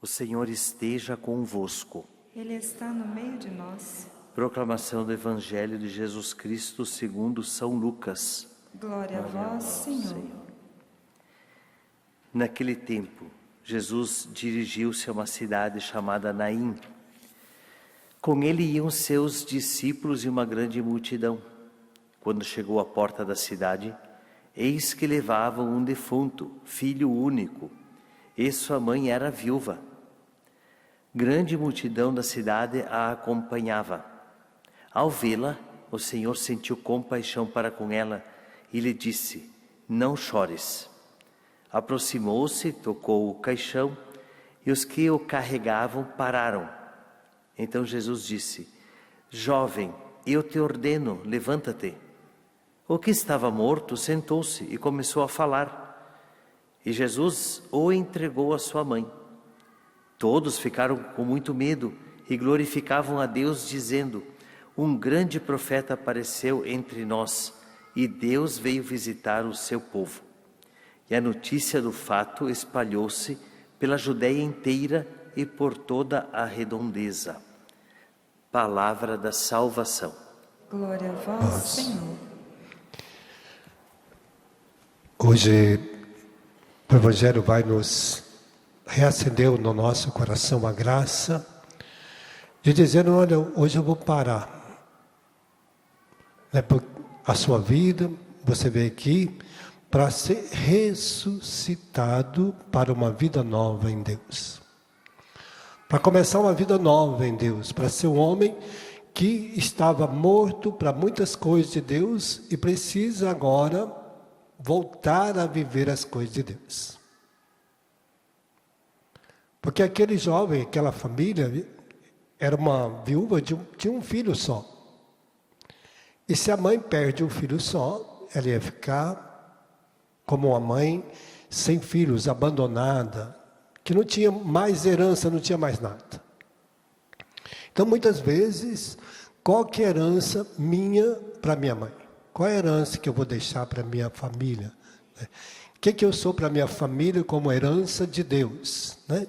O Senhor esteja convosco. Ele está no meio de nós. Proclamação do Evangelho de Jesus Cristo segundo São Lucas. Glória a vós, Senhor. Naquele tempo, Jesus dirigiu-se a uma cidade chamada Naim. Com ele iam seus discípulos e uma grande multidão. Quando chegou à porta da cidade, eis que levavam um defunto, filho único, e sua mãe era viúva. Grande multidão da cidade a acompanhava. Ao vê-la, o Senhor sentiu compaixão para com ela e lhe disse: não chores. Aproximou-se, tocou o caixão e os que o carregavam pararam. Então Jesus disse: jovem, eu te ordeno, levanta-te. O que estava morto sentou-se e começou a falar. E Jesus o entregou à sua mãe. Todos ficaram com muito medo e glorificavam a Deus, dizendo: um grande profeta apareceu entre nós e Deus veio visitar o seu povo. E a notícia do fato espalhou-se pela Judeia inteira e por toda a redondeza. Palavra da salvação. Glória a vós, Senhor. Hoje o Evangelho vai nos reacender no nosso coração a graça de dizer: olha, hoje eu vou parar. A sua vida, você veio aqui para ser ressuscitado para uma vida nova em Deus. Para começar uma vida nova em Deus, para ser um homem que estava morto para muitas coisas de Deus e precisa agora voltar a viver as coisas de Deus. Porque aquele jovem, aquela família, era uma viúva, tinha um filho só. E se a mãe perde um filho só, ela ia ficar como uma mãe sem filhos, abandonada, que não tinha mais herança, não tinha mais nada. Então, muitas vezes, qual que é a herança minha para minha mãe? Qual é a herança que eu vou deixar para minha família? O que eu sou para minha família como herança de Deus, né?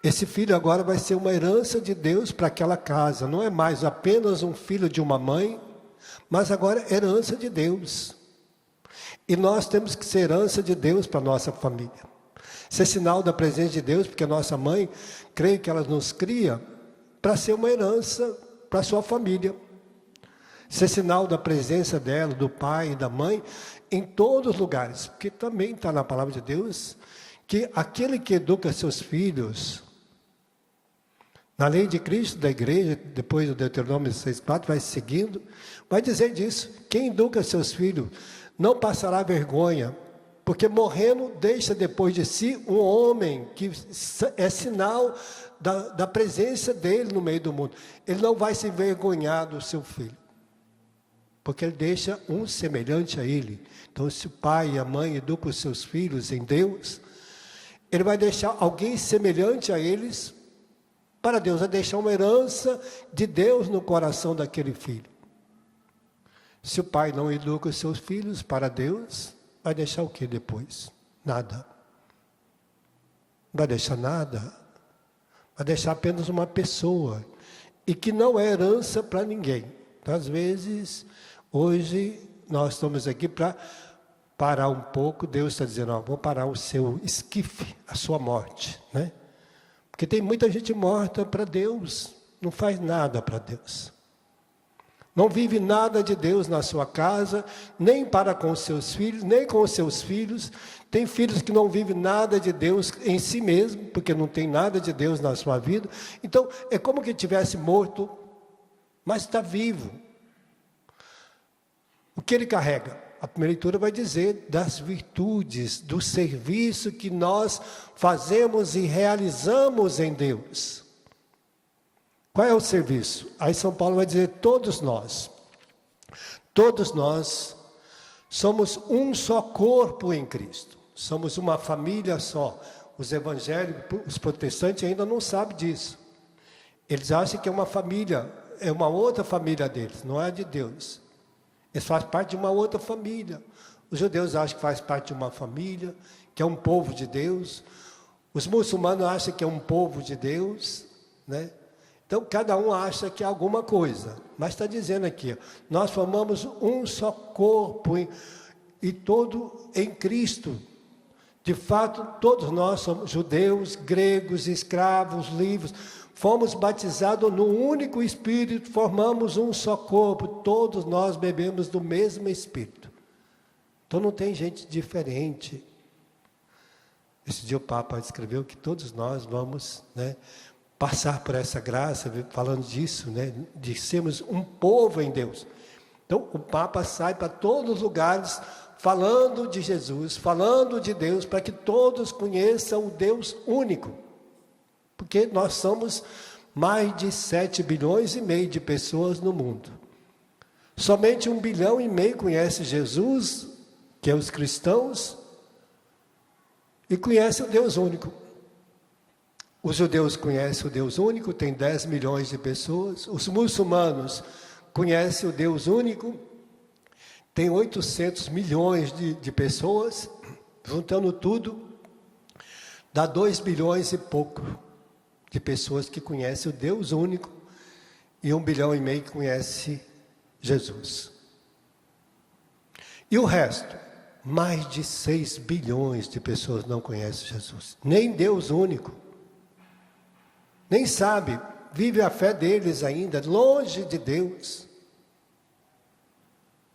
Esse filho agora vai ser uma herança de Deus para aquela casa. Não é mais apenas um filho de uma mãe, mas agora é herança de Deus. E nós temos que ser herança de Deus para a nossa família. Isso é sinal da presença de Deus, porque a nossa mãe, creio que ela nos cria para ser uma herança para a sua família. Isso é sinal da presença dela, do pai e da mãe, em todos os lugares. Porque também está na palavra de Deus que aquele que educa seus filhos, na lei de Cristo, da igreja, depois do Deuteronômio 6,4, vai seguindo, vai dizer disso: quem educa seus filhos não passará vergonha, porque morrendo deixa depois de si um homem que é sinal da presença dele no meio do mundo. Ele não vai se envergonhar do seu filho, porque ele deixa um semelhante a ele. Então, se o pai e a mãe educam os seus filhos em Deus, ele vai deixar alguém semelhante a eles para Deus, vai deixar uma herança de Deus no coração daquele filho. Se o pai não educa os seus filhos para Deus, vai deixar o que depois? Nada. Não vai deixar nada. Vai deixar apenas uma pessoa. E que não é herança para ninguém. Então, às vezes, hoje, nós estamos aqui para parar um pouco. Deus está dizendo: ó, vou parar o seu esquife, a sua morte, né? Porque tem muita gente morta para Deus, não faz nada para Deus. Não vive nada de Deus na sua casa, nem para com os seus filhos, nem com os seus filhos. Tem filhos que não vivem nada de Deus em si mesmo, porque não tem nada de Deus na sua vida. Então, é como que tivesse morto, mas está vivo. O que ele carrega? A primeira leitura vai dizer das virtudes, do serviço que nós fazemos e realizamos em Deus. Qual é o serviço? Aí São Paulo vai dizer: todos nós somos um só corpo em Cristo. Somos uma família só. Os evangélicos, os protestantes ainda não sabem disso. Eles acham que é uma família, é uma outra família deles, não é a de Deus. Eles fazem parte de uma outra família. Os judeus acham que faz parte de uma família, que é um povo de Deus. Os muçulmanos acham que é um povo de Deus, né? Então, cada um acha que é alguma coisa. Mas está dizendo aqui, ó, nós formamos um só corpo e todo em Cristo. De fato, todos nós somos judeus, gregos, escravos, livres. Fomos batizados num único Espírito, formamos um só corpo. Todos nós bebemos do mesmo Espírito. Então, não tem gente diferente. Esse dia o Papa escreveu que todos nós vamos, né, passar por essa graça, falando disso, né, de sermos um povo em Deus. Então, o Papa sai para todos os lugares, falando de Jesus, falando de Deus, para que todos conheçam o Deus único. Porque nós somos mais de 7,5 bilhões de pessoas no mundo. Somente 1,5 bilhão conhece Jesus, que é os cristãos, e conhece o Deus único. Os judeus conhecem o Deus único, tem 10 milhões de pessoas. Os muçulmanos conhecem o Deus único, tem 800 milhões de pessoas. Juntando tudo, dá 2 bilhões e pouco de pessoas que conhecem o Deus único e 1,5 bilhão que conhece Jesus. E o resto? Mais de 6 bilhões de pessoas não conhecem Jesus. Nem Deus único. Nem sabe, vive a fé deles ainda, longe de Deus.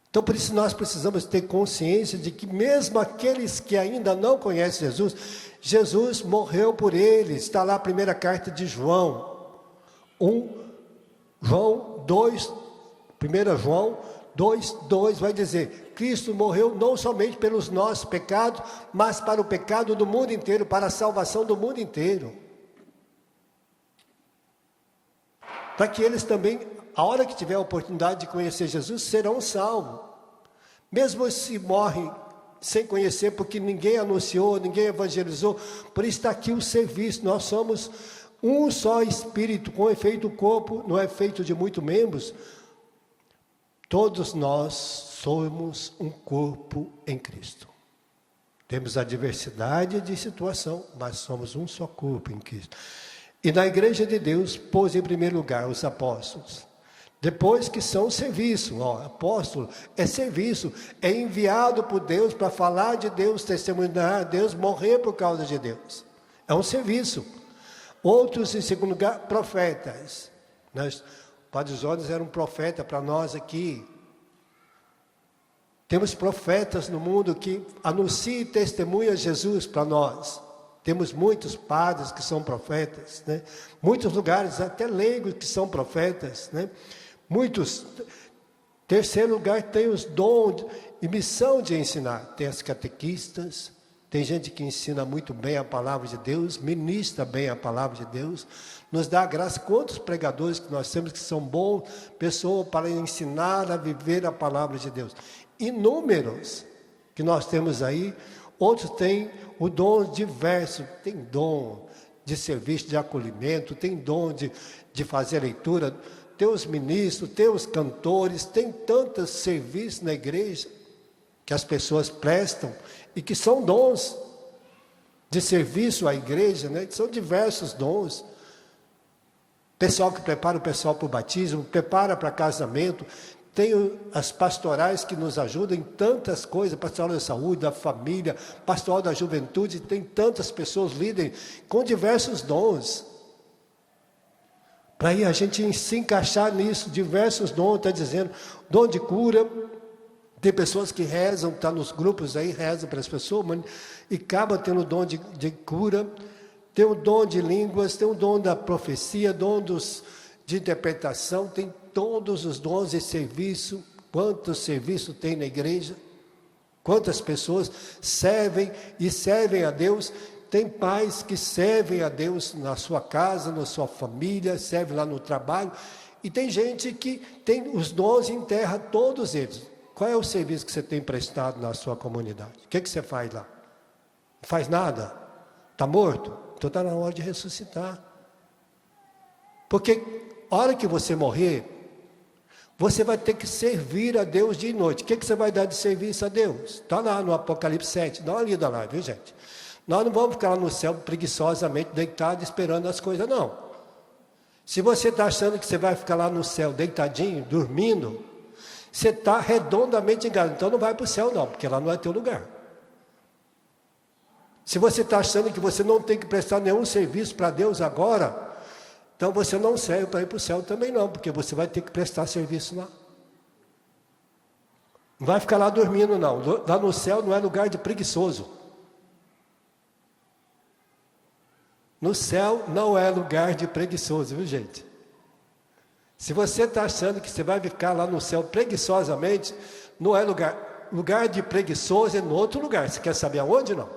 Então, por isso nós precisamos ter consciência de que mesmo aqueles que ainda não conhecem Jesus, Jesus morreu por eles. Está lá a primeira carta de João. 1 João 2:2 vai dizer: Cristo morreu não somente pelos nossos pecados, mas para o pecado do mundo inteiro, para a salvação do mundo inteiro. Para que eles também, a hora que tiver a oportunidade de conhecer Jesus, serão salvos. Mesmo se morrem sem conhecer, porque ninguém anunciou, ninguém evangelizou, por isso está aqui o serviço. Nós somos um só Espírito, com efeito o corpo não é feito de muitos membros. Todos nós somos um corpo em Cristo. Temos a diversidade de situação, mas somos um só corpo em Cristo. E na igreja de Deus, pôs em primeiro lugar os apóstolos. Depois que são serviço, apóstolo é serviço, é enviado por Deus para falar de Deus, testemunhar Deus, morrer por causa de Deus. É um serviço. Outros, em segundo lugar, profetas. O Padre Jonas era um profeta para nós aqui. Temos profetas no mundo que anunciam e testemunham Jesus para nós. Temos muitos padres que são profetas, né? Muitos lugares, até leigos que são profetas, né? Muitos. Terceiro lugar, tem os dons e missão de ensinar. Tem as catequistas, tem gente que ensina muito bem a palavra de Deus, ministra bem a palavra de Deus, nos dá a graça. Quantos pregadores que nós temos que são bons pessoas para ensinar a viver a palavra de Deus. Inúmeros que nós temos aí. Outros têm o dom diverso, tem dom de serviço de acolhimento, tem dom de fazer leitura, tem os ministros, tem os cantores, tem tantos serviços na igreja que as pessoas prestam e que são dons de serviço à igreja, né? São diversos dons. Pessoal que prepara o pessoal para o batismo, prepara para casamento. Tem as pastorais que nos ajudam em tantas coisas, pastoral da saúde, da família, pastoral da juventude, tem tantas pessoas líderes com diversos dons. Para aí a gente se encaixar nisso, diversos dons, está dizendo, dom de cura, tem pessoas que rezam, está nos grupos aí, rezam para as pessoas, mas, e acabam tendo o dom de cura, tem o dom de línguas, tem o dom da profecia, dom de interpretação, tem todos os dons de serviço. Quantos serviços tem na igreja? Quantas pessoas servem e servem a Deus? Tem pais que servem a Deus na sua casa, na sua família, servem lá no trabalho. E tem gente que tem os dons em terra, todos eles. Qual é o serviço que você tem prestado na sua comunidade? O que você faz lá? Não faz nada? Está morto? Então está na hora de ressuscitar. Porque a hora que você morrer, você vai ter que servir a Deus dia e noite. O que você vai dar de serviço a Deus? Está lá no Apocalipse 7, dá uma lida lá, viu gente? Nós não vamos ficar lá no céu preguiçosamente deitado esperando as coisas, não. Se você está achando que você vai ficar lá no céu deitadinho, dormindo, você está redondamente enganado. Então não vai para o céu não, porque lá não é teu lugar. Se você está achando que você não tem que prestar nenhum serviço para Deus agora, então você não serve para ir para o céu também não, porque você vai ter que prestar serviço lá. Não vai ficar lá dormindo não. Lá no céu não é lugar de preguiçoso. No céu não é lugar de preguiçoso, viu gente? Se você está achando que você vai ficar lá no céu preguiçosamente, não é lugar. Lugar de preguiçoso é no outro lugar. Você quer saber aonde não?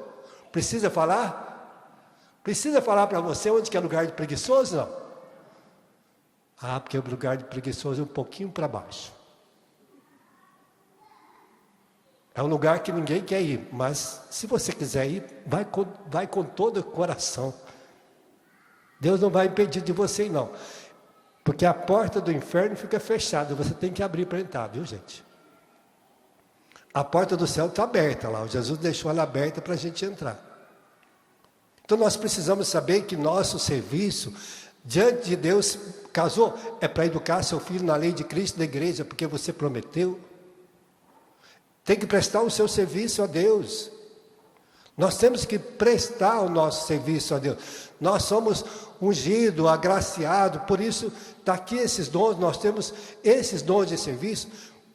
Precisa falar? Precisa falar para você onde que é lugar de preguiçoso não? Ah, porque o lugar de preguiçoso é um pouquinho para baixo. É um lugar que ninguém quer ir, mas se você quiser ir, vai com todo o coração. Deus não vai impedir de você ir, não. Porque a porta do inferno fica fechada, você tem que abrir para entrar, viu gente? A porta do céu está aberta lá, o Jesus deixou ela aberta para a gente entrar. Então nós precisamos saber que nosso serviço, diante de Deus, casou, é para educar seu filho na lei de Cristo da igreja, porque você prometeu. Tem que prestar o seu serviço a Deus. Nós temos que prestar o nosso serviço a Deus. Nós somos ungidos, agraciados, por isso está aqui esses dons, nós temos esses dons de serviço,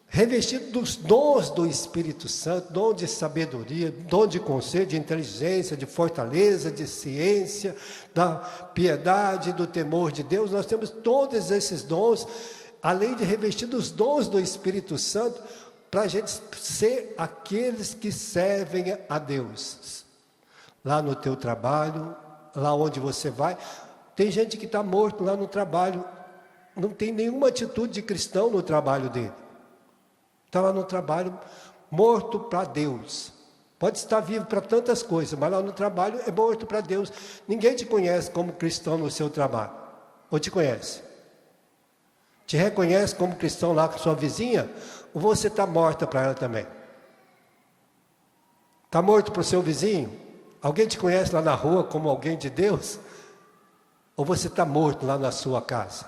revestidos dos dons do Espírito Santo, dom de sabedoria, dom de conselho, de inteligência, de fortaleza, de ciência, da piedade, do temor de Deus. Nós temos todos esses dons, além de revestir dos dons do Espírito Santo, para a gente ser aqueles que servem a Deus. Lá no teu trabalho, lá onde você vai, tem gente que está morto lá no trabalho, não tem nenhuma atitude de cristão no trabalho dele. Está lá no trabalho, morto para Deus. Pode estar vivo para tantas coisas, mas lá no trabalho é morto para Deus. Ninguém te conhece como cristão no seu trabalho. Ou te conhece? Te reconhece como cristão lá com sua vizinha? Ou você está morta para ela também? Está morto para o seu vizinho? Alguém te conhece lá na rua como alguém de Deus? Ou você está morto lá na sua casa?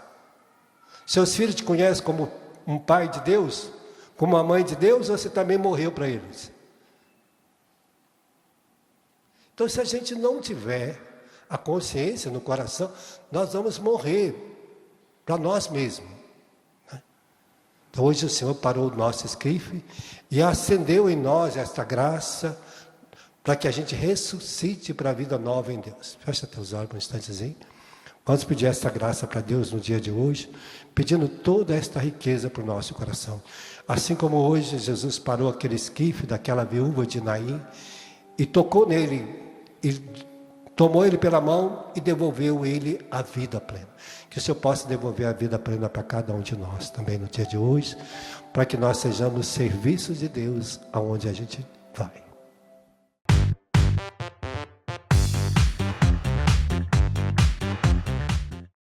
Seus filhos te conhecem como um pai de Deus? Como uma mãe de Deus? Ou você também morreu para eles? Então, se a gente não tiver a consciência no coração, nós vamos morrer para nós mesmos. Então, hoje o Senhor parou o nosso esquife e acendeu em nós esta graça para que a gente ressuscite para a vida nova em Deus. Fecha teus olhos um instantezinho. Vamos pedir esta graça para Deus no dia de hoje, pedindo toda esta riqueza para o nosso coração. Assim como hoje Jesus parou aquele esquife daquela viúva de Naim e tocou nele, e tomou ele pela mão e devolveu ele a vida plena. Que o Senhor possa devolver a vida plena para cada um de nós também no dia de hoje, para que nós sejamos serviços de Deus aonde a gente vai.